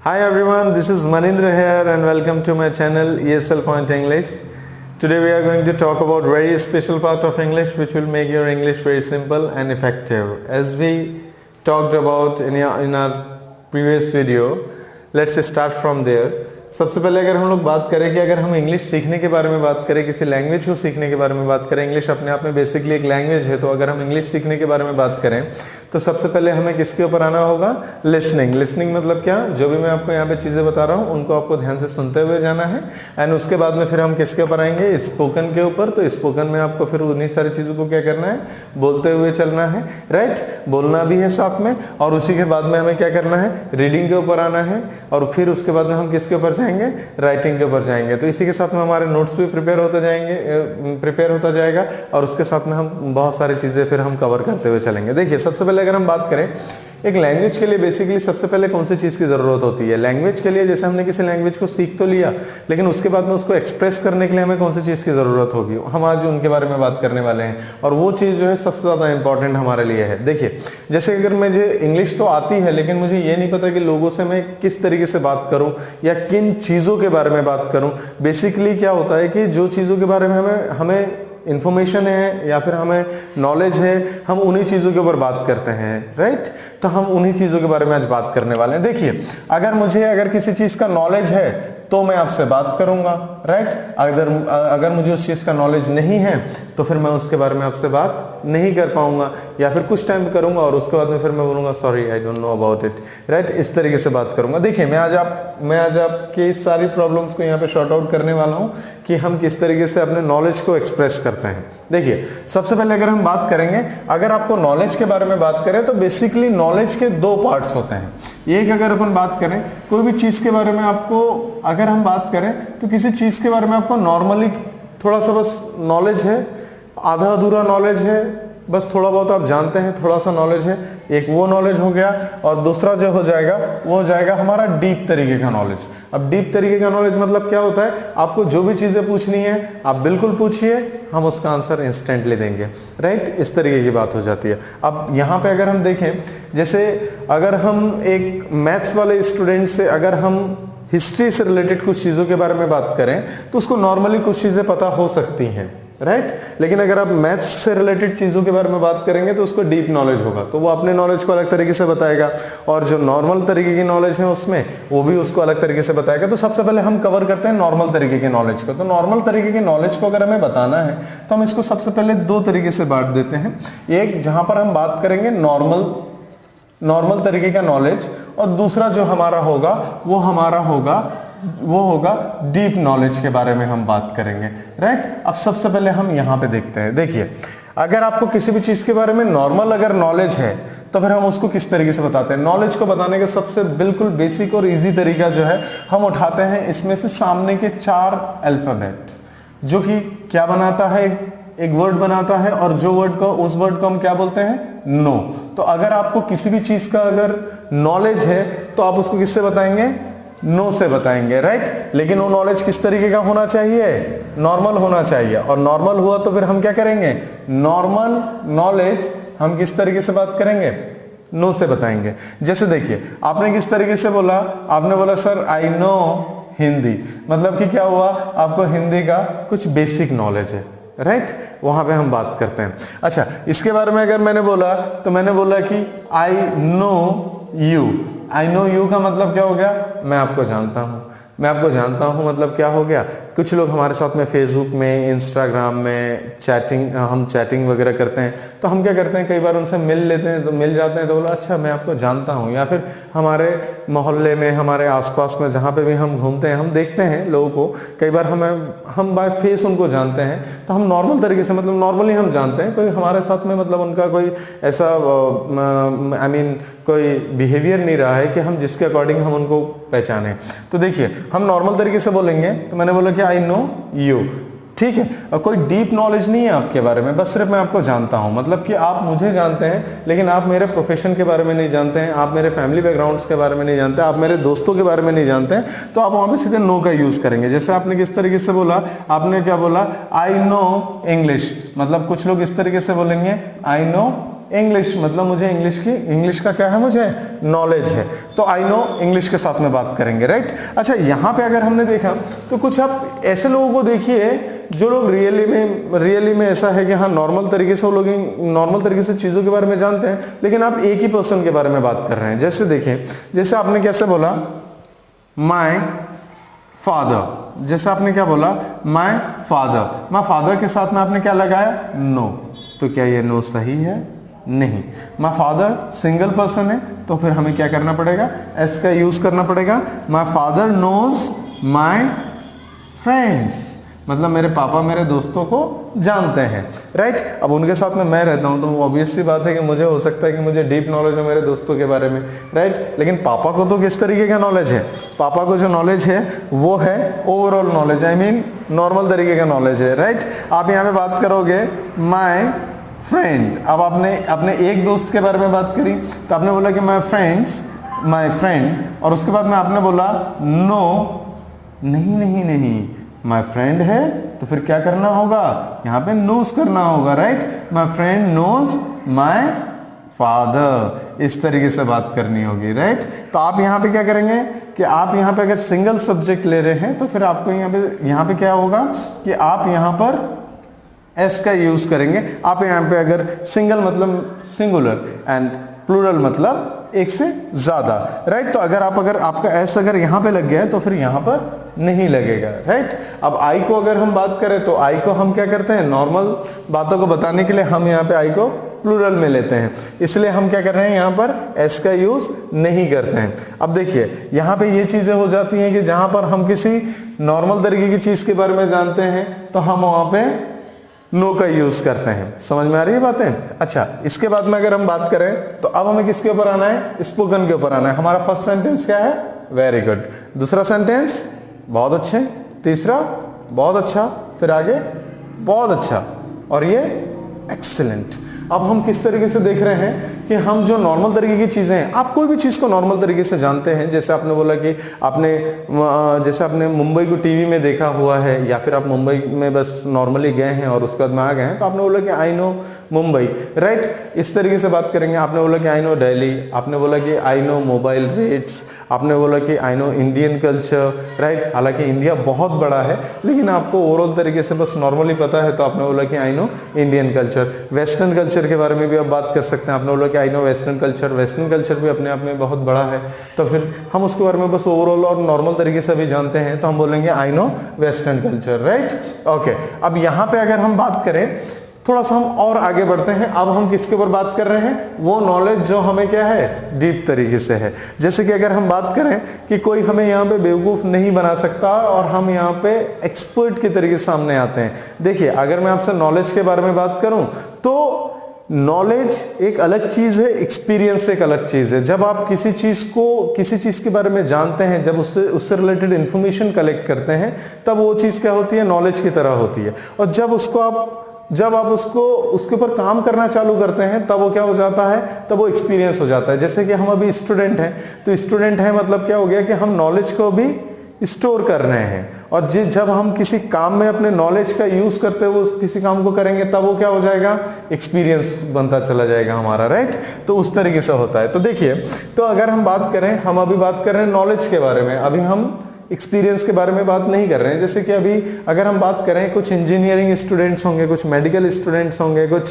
Hi everyone, this is Manindra here and welcome to my channel ESL Point English. Today we are going to talk about very special part of English which will make your English very simple and effective. As we talked about in our previous video, let's start from there. सबसे पहले अगर हम लोग बात करें कि अगर हम इंग्लिश सीखने के बारे में बात करें, किसी लैंग्वेज को सीखने के बारे में बात करें, इंग्लिश अपने आप में बेसिकली एक लैंग्वेज है, तो अगर हम इंग्लिश सीखने के बारे में बात करें तो सबसे पहले हमें किसके ऊपर आना होगा? लिसनिंग। लिसनिंग मतलब क्या? जो भी मैं आपको यहाँ पे चीजें बता रहा हूँ उनको आपको ध्यान से सुनते हुए जाना है एंड उसके बाद में फिर हम किसके ऊपर आएंगे? स्पोकन के ऊपर। तो स्पोकन में आपको फिर उन्हीं सारी चीजों को क्या करना है? बोलते हुए चलना है, राइट? बोलना भी है साथ में, और उसी के बाद में हमें क्या करना है? रीडिंग के ऊपर आना है, और फिर उसके बाद में हम किसके ऊपर जाएंगे? राइटिंग के ऊपर जाएंगे। तो इसी के साथ में हमारे नोट्स भी प्रिपेयर होता जाएगा और उसके साथ में हम बहुत सारी चीजें फिर हम कवर करते हुए चलेंगे। देखिए, सबसे पहले अगर हम बात करें एक लैंग्वेज के लिए बेसिकली सबसे पहले कौन सी चीज की जरूरत होती है? लैंग्वेज के लिए जैसे हमने किसी लैंग्वेज को सीख तो लिया, लेकिन उसके बाद में उसको एक्सप्रेस करने के लिए हमें कौन सी चीज की जरूरत होगी? हम आज उनके बारे में बात करने वाले हैं, और वो चीज जो है सबसे ज्यादा इंपॉर्टेंट हमारे लिए है। देखिए, जैसे अगर मुझे इंग्लिश तो आती है लेकिन मुझे ये नहीं पता कि लोगों से मैं किस तरीके से बात करूं या किन चीजों के बारे में बात करूं। बेसिकली क्या होता है कि जो चीजों के बारे में हमें इंफॉर्मेशन है या फिर हमें नॉलेज है, हम उन्हीं चीजों के ऊपर बात करते हैं, राइट? तो हम उन्हीं चीजों के बारे में आज बात करने वाले हैं। देखिए, अगर किसी चीज का नॉलेज है तो मैं आपसे बात करूंगा, राइट? अगर मुझे उस चीज का नॉलेज नहीं है तो फिर मैं उसके बारे में आपसे बात नहीं कर पाऊंगा, या फिर कुछ टाइम करूंगा और उसके बाद में फिर मैं बोलूंगा sorry I don't know about it, right? इस तरीके से बात करूंगा। देखिए, मैं आज आपके इस सारी प्रॉब्लम्स को यहाँ पे शॉर्ट आउट करने वाला हूँ कि हम किस तरीके से अपने नॉलेज को एक्सप्रेस करते हैं। देखिए, सबसे पहले अगर हम बात करेंगे, अगर आपको नॉलेज के बारे में बात करें तो बेसिकली नॉलेज के दो पार्ट्स होते हैं। एक, अगर अपन बात करें कोई भी चीज के बारे में, आपको अगर हम बात करें तो किसी चीज के बारे में आपको नॉर्मली थोड़ा सा बस नॉलेज है, आधा अधूरा नॉलेज है, बस थोड़ा बहुत आप जानते हैं, थोड़ा सा नॉलेज है, एक वो नॉलेज हो गया। और दूसरा जो हो जाएगा वो हो जाएगा हमारा डीप तरीके का नॉलेज। अब डीप तरीके का नॉलेज मतलब क्या होता है? आपको जो भी चीजें पूछनी है आप बिल्कुल पूछिए, हम उसका आंसर इंस्टेंटली देंगे, राइट? इस तरीके की बात हो जाती है। अब यहाँ पे अगर हम देखें, जैसे अगर हम एक मैथ्स वाले स्टूडेंट से अगर हम हिस्ट्री से रिलेटेड कुछ चीजों के बारे में बात करें तो उसको नॉर्मली कुछ चीजें पता हो सकती हैं, राइट? लेकिन अगर आप मैथ्स से रिलेटेड चीजों के बारे में बात करेंगे तो उसको डीप नॉलेज होगा, तो वो अपने नॉलेज को अलग तरीके से बताएगा, और जो नॉर्मल तरीके की नॉलेज है उसमें वो भी उसको अलग तरीके से बताएगा। तो सबसे पहले हम कवर करते हैं नॉर्मल तरीके के नॉलेज को। तो नॉर्मल तरीके के नॉलेज को अगर हमें बताना है तो हम इसको सबसे पहले दो तरीके से बांट देते हैं। एक, जहां पर हम बात करेंगे नॉर्मल तरीके का नॉलेज, और दूसरा जो हमारा होगा वो होगा डीप नॉलेज के बारे में हम बात करेंगे, राइट? अब सबसे पहले हम यहां पे देखते हैं। देखिए, अगर आपको किसी भी चीज के बारे में नॉर्मल अगर नॉलेज है तो फिर हम उसको किस तरीके से बताते हैं? नॉलेज को बताने का सबसे बिल्कुल बेसिक और इजी तरीका जो है, हम उठाते हैं इसमें से सामने के 4 अल्फाबेट, जो कि क्या बनाता है? एक वर्ड बनाता है, और उस वर्ड को हम क्या बोलते हैं? नो। तो अगर आपको किसी भी चीज का अगर नॉलेज है तो आप उसको किससे बताएंगे? नो से बताएंगे, राइट? लेकिन वो नॉलेज किस तरीके का होना चाहिए? नॉर्मल होना चाहिए। और नॉर्मल हुआ तो फिर हम क्या करेंगे? नॉर्मल नॉलेज हम किस तरीके से बात करेंगे? नो से बताएंगे। जैसे देखिए, आपने किस तरीके से बोला? आपने बोला सर आई नो हिंदी, मतलब कि क्या हुआ? आपको हिंदी का कुछ बेसिक नॉलेज है, राइट? वहां पे हम बात करते हैं। अच्छा, इसके बारे में अगर मैंने बोला तो मैंने बोला कि I know you. I know you का मतलब क्या हो गया? मैं आपको जानता हूं। मैं आपको जानता हूं मतलब क्या हो गया? कुछ लोग हमारे साथ में फेसबुक में, इंस्टाग्राम में हम चैटिंग वगैरह करते हैं, तो हम क्या करते हैं, कई बार उनसे मिल लेते हैं, तो मिल जाते हैं तो बोला अच्छा मैं आपको जानता हूं। या फिर हमारे मोहल्ले में, हमारे आसपास में जहां पे भी हम घूमते हैं, हम देखते हैं लोगों को, कई बार हम बाय फेस उनको जानते हैं, तो हम नॉर्मल तरीके से, मतलब नॉर्मली हम जानते हैं, कोई हमारे साथ में मतलब उनका कोई ऐसा कोई बिहेवियर नहीं रहा है कि हम जिसके अकॉर्डिंग हम उनको पहचाने। तो देखिए, हम नॉर्मल तरीके से बोलेंगे, तो मैंने बोला कि आई नो यू, ठीक है? और कोई डीप नॉलेज नहीं है आपके बारे में, बस सिर्फ मैं आपको जानता हूं, मतलब कि आप मुझे जानते हैं लेकिन आप मेरे प्रोफेशन के बारे में नहीं जानते हैं, आप मेरे फैमिली बैकग्राउंड्स के बारे में नहीं जानते, आप मेरे दोस्तों के बारे में नहीं जानते हैं, तो आप वहां पे सीधे नो का यूज करेंगे। जैसे आपने किस तरीके से बोला? आपने क्या बोला? आई नो इंग्लिश, मतलब कुछ लोग इस तरीके से बोलेंगे आई नो इंग्लिश, मतलब मुझे इंग्लिश का क्या है, मुझे नॉलेज है, तो आई नो इंग्लिश के साथ में बात करेंगे, राइट। अच्छा, यहाँ पे अगर हमने देखा तो कुछ आप ऐसे लोगों को देखिए जो लोग रियली में ऐसा है कि हाँ नॉर्मल तरीके से वो लोग नॉर्मल तरीके से चीजों के बारे में जानते हैं, लेकिन आप एक ही पर्सन के बारे में बात कर रहे हैं। जैसे देखिए, जैसे आपने कैसे बोला माय फादर, जैसे आपने क्या बोला माय फादर के साथ में आपने क्या लगाया, नो, तो क्या ये नो सही है, नहीं। माय फादर सिंगल पर्सन है, तो फिर हमें क्या करना पड़ेगा, एस का यूज करना पड़ेगा। My father knows my friends, मतलब मेरे पापा मेरे दोस्तों को जानते हैं, राइट। अब उनके साथ में मैं रहता हूं तो ऑब्वियस सी बात है कि मुझे हो सकता है कि मुझे डीप नॉलेज हो मेरे दोस्तों के बारे में, राइट। लेकिन पापा को तो किस तरीके का नॉलेज है, पापा को जो नॉलेज है वो है overall knowledge, I mean normal तरीके का नॉलेज है, राइट। आप यहाँ पे बात करोगे माय फ्रेंड, अब आपने अपने एक दोस्त के बारे में बात करी तो आपने बोला कि माय फ्रेंड, और उसके बाद में आपने बोला नो, नहीं माय फ्रेंड है, तो फिर क्या करना होगा, यहाँ पे नोज करना होगा, right. My friend knows my father, इस तरीके से बात करनी होगी, राइट। तो आप यहाँ पे क्या करेंगे कि आप यहाँ पे अगर सिंगल सब्जेक्ट ले रहे हैं तो फिर आपको यहाँ पे क्या होगा कि आप यहाँ पर एस का यूज करेंगे। आप यहाँ पे अगर सिंगल मतलब सिंगुलर एंड प्लूरल मतलब एक से ज्यादा, राइट। तो अगर आपका एस अगर यहाँ पे लग गया है तो फिर यहाँ पर नहीं लगेगा, राइट। अब आई को अगर हम बात करें तो आई को हम क्या करते हैं, नॉर्मल बातों को बताने के लिए हम यहाँ पे आई को प्लूरल में लेते हैं, इसलिए हम क्या कर रहे हैं, यहाँ पर एस का यूज नहीं करते हैं। अब देखिए यहाँ पे ये चीजें हो जाती हैं कि जहां पर हम किसी नॉर्मल तरीके की चीज के बारे में जानते हैं तो हम वहां पे नो का यूज करते हैं। समझ में आ रही है बातें। अच्छा, इसके बाद में अगर हम बात करें तो अब हमें किसके ऊपर आना है, स्पोकन के ऊपर आना है। हमारा फर्स्ट सेंटेंस क्या है, वेरी गुड। दूसरा सेंटेंस बहुत अच्छे, तीसरा बहुत अच्छा, फिर आगे बहुत अच्छा, और ये एक्सीलेंट। अब हम किस तरीके से देख रहे हैं कि हम जो नॉर्मल तरीके की चीजें हैं, आप कोई भी चीज को नॉर्मल तरीके से जानते हैं। जैसे आपने बोला कि जैसे आपने मुंबई को टीवी में देखा हुआ है, या फिर आप मुंबई में बस नॉर्मली गए हैं और उसके बाद में आ गए हैं, तो आपने बोला कि आई नो मुंबई, राइट। इस तरीके से बात करेंगे। आपने बोला कि आई नो दिल्ली, आपने बोला कि आई नो मोबाइल रेट्स, आपने बोला कि I know Indian culture, right. हालांकि इंडिया बहुत बड़ा है लेकिन आपको ओवरऑल तरीके से बस नॉर्मली पता है, तो आपने बोला कि I know Indian culture. Western culture के बारे में भी आप बात कर सकते हैं। आपने बोला कि आई नो वेस्टर्न कल्चर भी अपने आप में बहुत बड़ा है, तो फिर हम उसके बारे में बस ओवरऑल और नॉर्मल तरीके से भी जानते हैं, तो हम बोलेंगे I know western culture, right. Okay, अब यहाँ पे अगर हम बात करें, थोड़ा सा हम और आगे बढ़ते हैं। अब हम किसके ऊपर बात कर रहे हैं, वो नॉलेज जो हमें क्या है, डीप तरीके से है। जैसे कि अगर हम बात करें कि कोई हमें यहाँ पे बेवकूफ नहीं बना सकता और हम यहाँ पे एक्सपर्ट के तरीके से सामने आते हैं। देखिए, अगर मैं आपसे नॉलेज के बारे में बात करूं तो नॉलेज एक अलग चीज है, एक्सपीरियंस एक अलग चीज है। जब आप किसी चीज के बारे में जानते हैं, जब उससे रिलेटेड इंफॉर्मेशन कलेक्ट करते हैं, तब वो चीज क्या होती है, नॉलेज की तरह होती है। और जब आप उसके ऊपर काम करना चालू करते हैं, तब वो क्या हो जाता है, तब वो एक्सपीरियंस हो जाता है। जैसे कि हम अभी स्टूडेंट हैं, तो स्टूडेंट है मतलब क्या हो गया कि हम नॉलेज को भी स्टोर कर रहे हैं, और जब हम किसी काम में अपने नॉलेज का यूज करते हुए किसी काम को करेंगे, तब वो क्या हो जाएगा, एक्सपीरियंस बनता चला जाएगा हमारा, राइट। तो उस तरीके से होता है। तो देखिए, तो अगर हम बात करें, हम अभी बात कर रहे हैं नॉलेज के बारे में, अभी हम एक्सपीरियंस के बारे में बात नहीं कर रहे हैं। जैसे कि अभी अगर हम बात करें, कुछ इंजीनियरिंग स्टूडेंट्स होंगे, कुछ मेडिकल स्टूडेंट्स होंगे, कुछ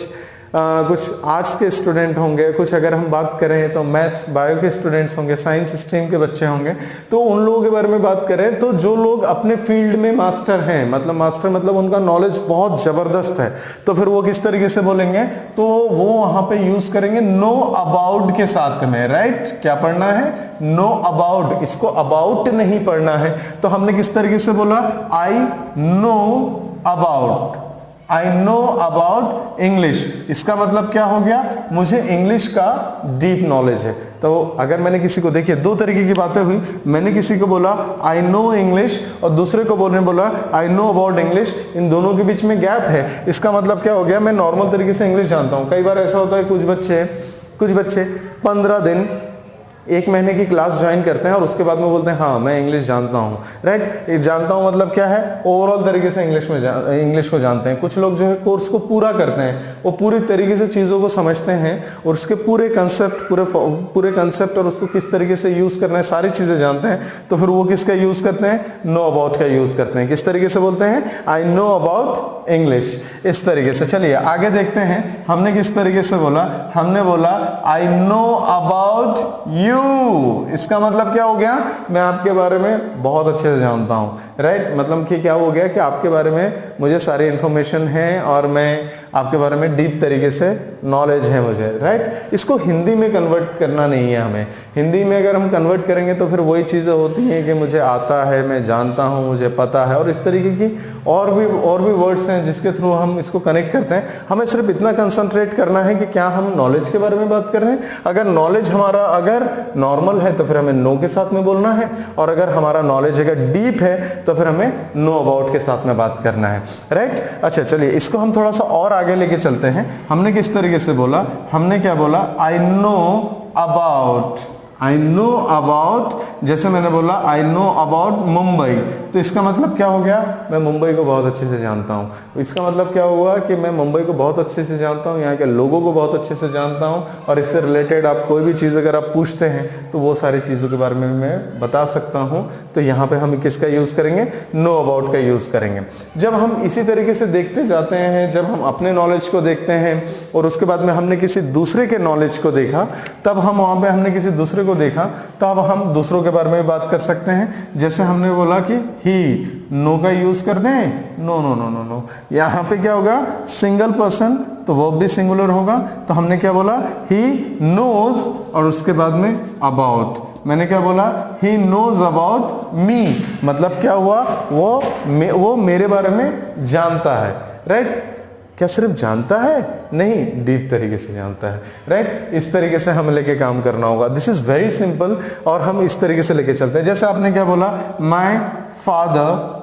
आर्ट्स के स्टूडेंट होंगे, कुछ अगर हम बात करें तो मैथ्स बायो के स्टूडेंट्स होंगे, साइंस स्ट्रीम के बच्चे होंगे। तो उन लोगों के बारे में बात करें तो जो लोग अपने फील्ड में मास्टर हैं, मतलब उनका नॉलेज बहुत जबरदस्त है, तो फिर वो किस तरीके से बोलेंगे, तो वो वहां पे यूज करेंगे नो अबाउट के साथ में, राइट। क्या पढ़ना है, नो अबाउट। इसको अबाउट नहीं पढ़ना है, तो हमने किस तरीके से बोला, आई नो अबाउट इंग्लिश। इसका मतलब क्या हो गया, मुझे इंग्लिश का डीप नॉलेज है। तो अगर मैंने किसी को, देखिए दो तरीके की बातें हुई, मैंने किसी को बोला आई नो इंग्लिश और दूसरे को बोला आई नो अबाउट इंग्लिश, इन दोनों के बीच में गैप है। इसका मतलब क्या हो गया, मैं नॉर्मल तरीके से इंग्लिश जानता हूं। कई बार ऐसा होता है, कुछ बच्चे 15 दिन 1 महीने की क्लास ज्वाइन करते हैं और उसके बाद में बोलते हैं हाँ मैं इंग्लिश जानता हूँ, राइट। जानता हूँ मतलब क्या है, ओवरऑल तरीके से इंग्लिश को जानते हैं। कुछ लोग जो है कोर्स को पूरा करते हैं, वो पूरी तरीके से चीज़ों को समझते हैं और उसके पूरे कंसेप्ट और उसको किस तरीके से यूज़ करना है सारी चीज़ें जानते हैं। तो फिर वो किसका यूज़ करते हैं, नो अबाउट का यूज़ करते हैं। किस तरीके से बोलते हैं, आई नो अबाउट इंग्लिश, इस तरीके से। चलिए आगे देखते हैं, हमने किस तरीके से बोला, हमने बोला आई नो अबाउट यू। इसका मतलब क्या हो गया, मैं आपके बारे में बहुत अच्छे से जानता हूं, राइट। मतलब कि क्या हो गया कि आपके बारे में मुझे सारी इंफॉर्मेशन है और मैं आपके बारे में डीप तरीके से नॉलेज है मुझे, राइट। इसको हिंदी में कन्वर्ट करना नहीं है हमें। हिंदी में अगर हम कन्वर्ट करेंगे तो फिर वही चीज़ें होती हैं कि मुझे आता है, मैं जानता हूँ, मुझे पता है, और इस तरीके की और भी वर्ड्स हैं जिसके थ्रू हम इसको कनेक्ट करते हैं। हमें सिर्फ इतना कंसंट्रेट करना है कि क्या हम नॉलेज के बारे में बात कर रहे हैं। अगर नॉलेज हमारा अगर नॉर्मल है तो फिर हमें नो के साथ में बोलना है, और अगर हमारा नॉलेज अगर डीप है तो फिर हमें नो अबाउट के साथ में बात करना है, राइट। अच्छा चलिए इसको हम थोड़ा सा और आगे लेके चलते हैं। हमने किस तरीके से बोला, हमने क्या बोला, I know about, I know about, जैसे मैंने बोला आई नो अबाउट मुंबई, तो इसका मतलब क्या हो गया, मैं मुंबई को बहुत अच्छे से जानता हूँ। इसका मतलब क्या हुआ कि मैं मुंबई को बहुत अच्छे से जानता हूँ, यहाँ के लोगों को बहुत अच्छे से जानता हूँ, और इससे रिलेटेड आप कोई भी चीज़ अगर आप पूछते हैं तो वो सारी चीज़ों के बारे में मैं बता सकता हूँ। तो यहाँ पे हम किसका यूज़ करेंगे, नो अबाउट का यूज़ करेंगे। जब हम इसी तरीके से देखते जाते हैं, जब हम अपने नॉलेज को देखते हैं और उसके बाद में हमने किसी दूसरे के नॉलेज को देखा, तब हम वहाँ पे हमने किसी दूसरे को देखा, तो अब हम दूसरों के बारे में बात कर सकते हैं। जैसे हमने बोला कि ही, नो का यूज कर दें, no no no no no, यहाँ पे क्या होगा, सिंगल पर्सन, तो वर्ब भी सिंगुलर होगा। तो हमने क्या बोला, ही नोज, और उसके बाद में अबाउट, मैंने क्या बोला, ही नोज अबाउट मी, मतलब क्या हुआ, वो मेरे बारे में जानता है, राइट। क्या सिर्फ जानता है, नहीं, डीप तरीके से जानता है, राइट। इस तरीके से हमें लेके काम करना होगा। दिस इज वेरी सिंपल, और हम इस तरीके से लेके चलते हैं। जैसे आपने क्या बोला, my father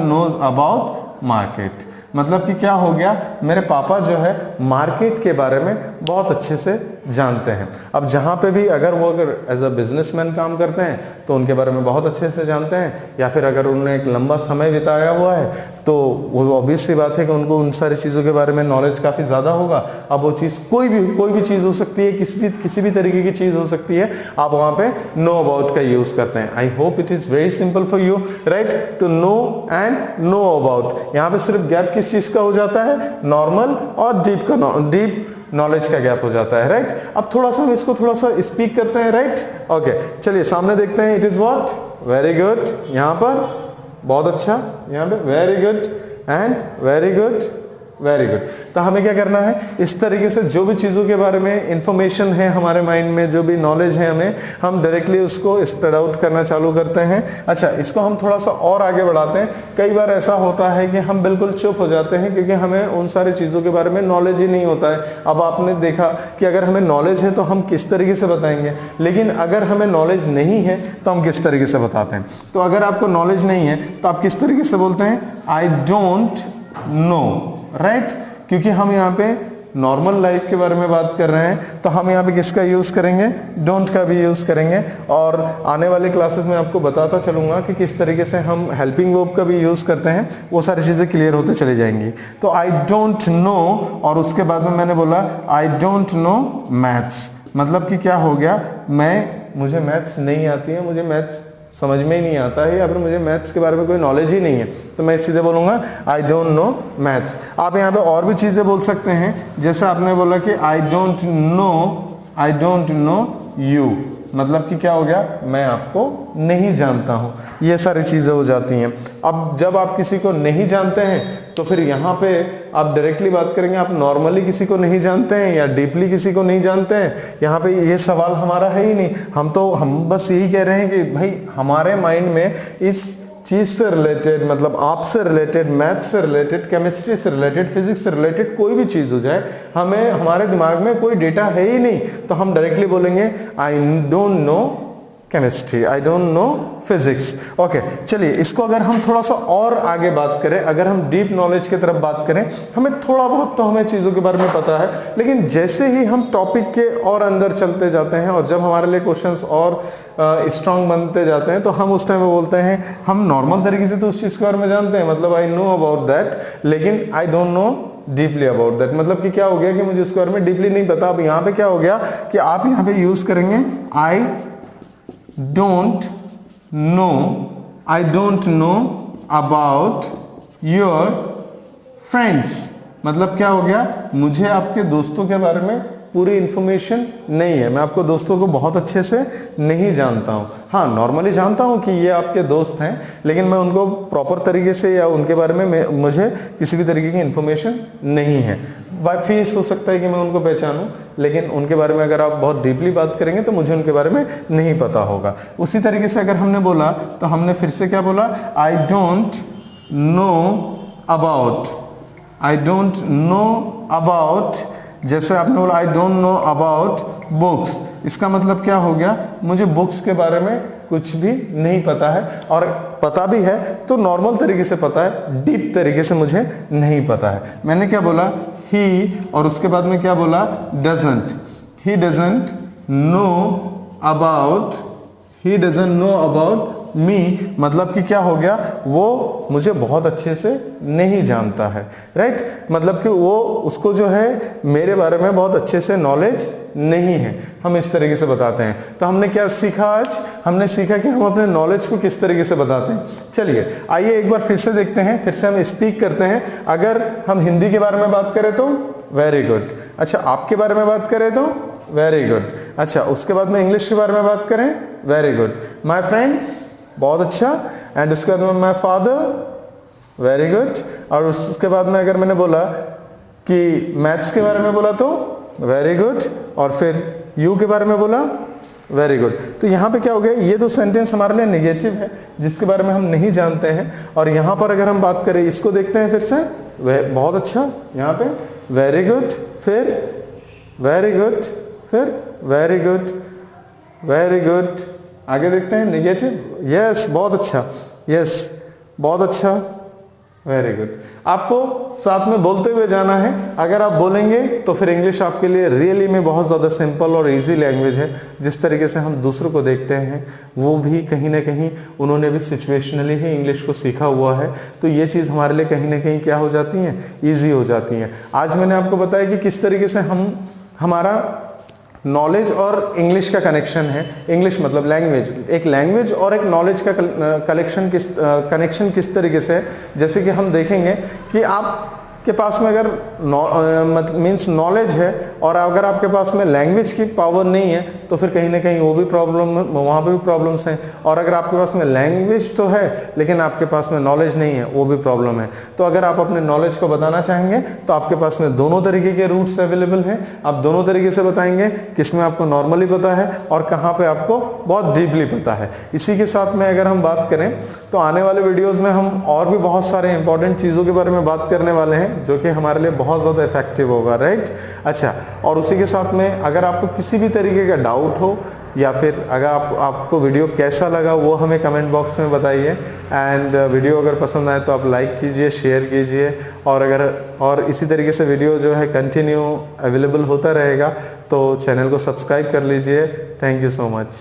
knows about market, मतलब कि क्या हो गया, मेरे पापा जो है मार्केट के बारे में बहुत अच्छे से जानते हैं। अब जहाँ पे भी अगर एज अ बिजनेसमैन काम करते हैं तो उनके बारे में बहुत अच्छे से जानते हैं, या फिर अगर उन्होंने एक लंबा समय बिताया हुआ है तो वो ऑब्वियस सी बात है कि उनको उन सारी चीज़ों के बारे में नॉलेज काफ़ी ज़्यादा होगा। अब वो चीज़ कोई भी चीज़ हो सकती है, किसी भी तरीके की चीज़ हो सकती है, आप वहाँ पे नो अबाउट का यूज़ करते हैं। I hope it is very simple for you, right. तो नो एंड नो अबाउट, यहाँ पे सिर्फ गैप किस चीज़ का हो जाता है, नॉर्मल और डीप नॉलेज का गैप हो जाता है, राइट। अब थोड़ा सा हम इसको थोड़ा सा स्पीक करते हैं, राइट। ओके चलिए सामने देखते हैं। It is what, very good, यहाँ पर बहुत अच्छा, यहाँ पे very good and very good, very good. तो हमें क्या करना है, इस तरीके से जो भी चीज़ों के बारे में इंफॉर्मेशन है हमारे माइंड में, जो भी नॉलेज है हमें, हम डायरेक्टली उसको स्प्रेड आउट करना चालू करते हैं। अच्छा, इसको हम थोड़ा सा और आगे बढ़ाते हैं। कई बार ऐसा होता है कि हम बिल्कुल चुप हो जाते हैं क्योंकि हमें उन सारी चीज़ों के बारे में नॉलेज ही नहीं होता है। अब आपने देखा कि अगर हमें नॉलेज है तो हम किस तरीके से बताएंगे, लेकिन अगर हमें नॉलेज नहीं है तो हम किस तरीके से बताते हैं। तो अगर आपको नॉलेज नहीं है तो आप किस तरीके से बोलते हैं, आई डोंट नो, राइट। क्योंकि हम यहाँ पे नॉर्मल लाइफ के बारे में बात कर रहे हैं, तो हम यहाँ पे किसका यूज़ करेंगे, डोंट का भी यूज़ करेंगे। और आने वाले क्लासेस में आपको बताता चलूँगा कि किस तरीके से हम हेल्पिंग वर्ब का भी यूज़ करते हैं, वो सारी चीज़ें क्लियर होते चली जाएंगी। तो आई डोंट नो, और उसके बाद में मैंने बोला आई डोंट नो मैथ्स, मतलब कि क्या हो गया, मुझे मैथ्स नहीं आती है, मुझे मैथ्स समझ में ही नहीं आता है, या फिर मुझे मैथ्स के बारे में कोई नॉलेज ही नहीं है, तो मैं सीधे बोलूँगा आई डोंट नो मैथ्स। आप यहाँ पे और भी चीज़ें बोल सकते हैं, जैसे आपने बोला कि आई डोंट नो यू, मतलब कि क्या हो गया, मैं आपको नहीं जानता हूँ। ये सारी चीज़ें हो जाती हैं। अब जब आप किसी को नहीं जानते हैं तो फिर यहाँ पे आप डायरेक्टली बात करेंगे, आप नॉर्मली किसी को नहीं जानते हैं या डीपली किसी को नहीं जानते हैं, यहाँ पे ये सवाल हमारा है ही नहीं। हम बस यही कह रहे हैं कि भाई हमारे माइंड में इस चीज से रिलेटेड, मतलब आपसे रिलेटेड, मैथ से रिलेटेड, केमिस्ट्री से रिलेटेड, फिजिक्स से रिलेटेड कोई भी चीज हो जाए, हमारे दिमाग में कोई डेटा है ही नहीं, तो हम डायरेक्टली बोलेंगे I don't know chemistry, I don't know physics. Okay, चलिए इसको अगर हम थोड़ा सा और आगे बात करें, अगर हम डीप नॉलेज की तरफ बात करें, हमें थोड़ा बहुत तो हमें चीज़ों के बारे में पता है, लेकिन जैसे ही हम टॉपिक के और अंदर चलते जाते हैं और जब हमारे लिए क्वेश्चंस और स्ट्रांग बनते जाते हैं तो हम उस टाइम में बोलते हैं हम नॉर्मल तरीके से तो उस चीज़ के बारे में जानते हैं, मतलब आई नो अबाउट दैट, लेकिन I don't know deeply about that. मतलब कि क्या हो गया कि मुझे उसके बारे में डीपली नहीं पता। अब यहाँ पे क्या हो गया कि आप यहाँ पे यूज करेंगे I don't know about your friends. मतलब क्या हो गया, मुझे आपके दोस्तों के बारे में पूरी इंफॉर्मेशन नहीं है, मैं आपको दोस्तों को बहुत अच्छे से नहीं जानता हूँ। हाँ, नॉर्मली जानता हूँ कि ये आपके दोस्त हैं, लेकिन मैं उनको प्रॉपर तरीके से या उनके बारे में मुझे किसी भी तरीके की इंफॉर्मेशन नहीं है। बाकी हो सकता है कि मैं उनको पहचानूं, लेकिन उनके बारे में अगर आप बहुत डीपली बात करेंगे तो मुझे उनके बारे में नहीं पता होगा। उसी तरीके से अगर हमने बोला तो हमने फिर से क्या बोला, आई डोंट नो अबाउट, जैसे आपने बोला I don't know about books, इसका मतलब क्या हो गया, मुझे बुक्स के बारे में कुछ भी नहीं पता है, और पता भी है तो नॉर्मल तरीके से पता है, डीप तरीके से मुझे नहीं पता है। मैंने क्या बोला, ही, और उसके बाद में क्या बोला, doesn't, he doesn't know about me, मतलब कि क्या हो गया, वो मुझे बहुत अच्छे से नहीं जानता है, राइट। मतलब कि वो, उसको जो है मेरे बारे में बहुत अच्छे से नॉलेज नहीं है, हम इस तरीके से बताते हैं। तो हमने क्या सीखा आज, हमने सीखा कि हम अपने नॉलेज को किस तरीके से बताते हैं। चलिए आइए एक बार फिर से देखते हैं, फिर से हम स्पीक करते हैं। अगर हम हिंदी के बारे में बात करें तो वेरी गुड, अच्छा आपके बारे में बात करें तो वेरी गुड, अच्छा उसके बाद में इंग्लिश के बारे में बात करें, वेरी गुड, माय फ्रेंड्स, बहुत अच्छा, एंड उसके बाद में माय फादर, वेरी गुड, और उसके बाद में अगर मैंने बोला कि मैथ्स के बारे में बोला तो वेरी गुड, और फिर यू के बारे में बोला, वेरी गुड। तो यहाँ पे क्या हो गया, ये दो सेंटेंस हमारे लिए नेगेटिव है जिसके बारे में हम नहीं जानते हैं, और यहाँ पर अगर हम बात करें, इसको देखते हैं फिर से, बहुत अच्छा, यहाँ पे वेरी गुड, फिर वेरी गुड, फिर वेरी गुड, वेरी गुड, आगे देखते हैं नेगेटिव, यस बहुत अच्छा, यस बहुत अच्छा, वेरी गुड। आपको साथ में बोलते हुए जाना है, अगर आप बोलेंगे तो फिर इंग्लिश आपके लिए रियली में बहुत ज़्यादा सिंपल और इजी लैंग्वेज है। जिस तरीके से हम दूसरों को देखते हैं वो भी कहीं ना कहीं उन्होंने भी सिचुएशनली ही इंग्लिश को सीखा हुआ है, तो ये चीज़ हमारे लिए कहीं ना कहीं क्या हो जाती हैं, ईजी हो जाती हैं। आज मैंने आपको बताया कि किस तरीके से हमारा नॉलेज और इंग्लिश का कनेक्शन है। इंग्लिश मतलब लैंग्वेज, एक लैंग्वेज और एक नॉलेज का कनेक्शन किस तरीके से है। जैसे कि हम देखेंगे कि आपके पास में अगर मीन्स नॉलेज है और अगर आपके पास में लैंग्वेज की पावर नहीं है तो फिर कहीं ना कहीं वो भी प्रॉब्लम, वहाँ पे भी प्रॉब्लम्स हैं। और अगर आपके पास में लैंग्वेज तो है लेकिन आपके पास में नॉलेज नहीं है, वो भी प्रॉब्लम है। तो अगर आप अपने नॉलेज को बताना चाहेंगे तो आपके पास में दोनों तरीके के रूट्स अवेलेबल हैं। आप दोनों तरीके से बताएंगे, किसमें आपको नॉर्मली पता है और कहाँ पे आपको बहुत डीपली पता है। इसी के साथ में अगर हम बात करें तो आने वाले वीडियोज़ में हम और भी बहुत सारे इंपॉर्टेंट चीज़ों के बारे में बात करने वाले हैं जो कि हमारे लिए बहुत ज़्यादा इफेक्टिव होगा, राइट। अच्छा, और उसी के साथ में अगर आपको किसी भी तरीके का डाउट हो या फिर अगर आपको वीडियो कैसा लगा वो हमें कमेंट बॉक्स में बताइए। एंड वीडियो अगर पसंद आए तो आप लाइक कीजिए, शेयर कीजिए, और इसी तरीके से वीडियो जो है कंटिन्यू अवेलेबल होता रहेगा, तो चैनल को सब्सक्राइब कर लीजिए। Thank you so much.